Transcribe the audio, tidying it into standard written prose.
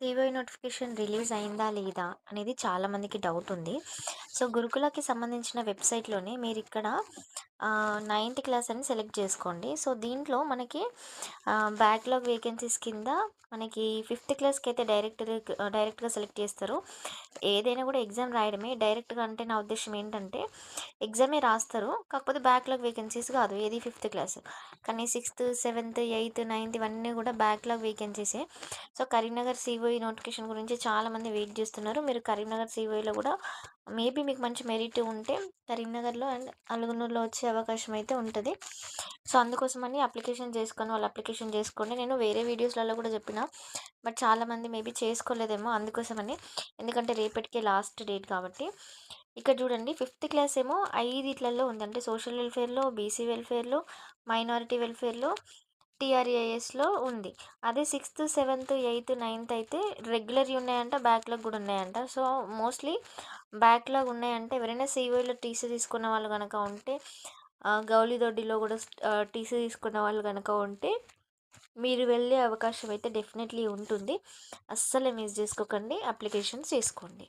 COE notification release అయిందా లేదా అనేది చాలామందికి డౌట్ ఉంది. సో, గురుకులకి సంబంధించిన వెబ్‌సైట్‌లోనే మీరిక్కడ నైన్త్ క్లాస్ అని సెలెక్ట్ చేసుకోండి. సో, దీంట్లో మనకి బ్యాక్‌లాగ్ వేకెన్సీస్ కింద మనకి ఫిఫ్త్ క్లాస్‌కైతే డైరెక్ట్‌గా సెలెక్ట్ చేస్తారు. ఏదైనా కూడా ఎగ్జామ్ రాయడమే డైరెక్ట్‌గా అంటే నా ఉద్దేశ్యం ఏంటంటే ఎగ్జామే రాస్తారు. కాకపోతే బ్యాక్‌లాగ్ వేకెన్సీస్ కాదు. ఏది ఫిఫ్త్ క్లాస్. కానీ సిక్స్త్, సెవెంత్, ఎయిత్, నైన్త్ ఇవన్నీ కూడా బ్యాక్‌లాగ్ వేకెన్సీసే. సో, కరీంనగర్ సీఓఈ నోటిఫికేషన్ గురించి చాలామంది వెయిట్ చేస్తున్నారు. మీరు కరీంనగర్ సీఓఈలో కూడా మేబీ మీకు మంచి మెరిట్ ఉంటే కరీంనగర్‌లో అండ్ అలుగునూరులో వచ్చే అవకాశం అయితే ఉంటది. సో, అందుకోసమని అప్లికేషన్ చేసుకొని వాళ్ళు అప్లికేషన్ చేసుకోండి. నేను వేరే వీడియోస్‌లలో కూడా చెప్పిన. బట్ చాలామంది మేబీ చేసుకోలేదేమో అందుకోసమని. ఎందుకంటే రేపటికే లాస్ట్ డేట్ కాబట్టి. ఇక్కడ చూడండి ఫిఫ్త్ క్లాస్ ఏమో 5 ఉంది. అంటే సోషల్ వెల్ఫేర్‌లో, బీసీ వెల్ఫేర్‌లో, మైనారిటీ వెల్ఫేర్‌లో, టీఆర్ఏఎస్‌లో ఉంది. అదే సిక్స్త్, సెవెంత్, ఎయిత్, నైన్త్ అయితే రెగ్యులర్‌యి ఉన్నాయంట, బ్యాక్‌లాగ్ కూడా ఉన్నాయంట. సో, మోస్ట్‌లీ బ్యాక్‌లాగ్ ఉన్నాయంటే ఎవరైనా సీఓఈలో టీసీ తీసుకున్న వాళ్ళు గనక ఉంటే గౌలిదొడ్డిలో కూడా టీసీ తీసుకున్న వాళ్ళు గనక ఉంటే మీరు వెళ్ళే అవకాశం అయితే డెఫినెట్‌లీ ఉంటుంది. అస్సలు మిస్ చేసుకోకండి. అప్లికేషన్స్ చేసుకోండి.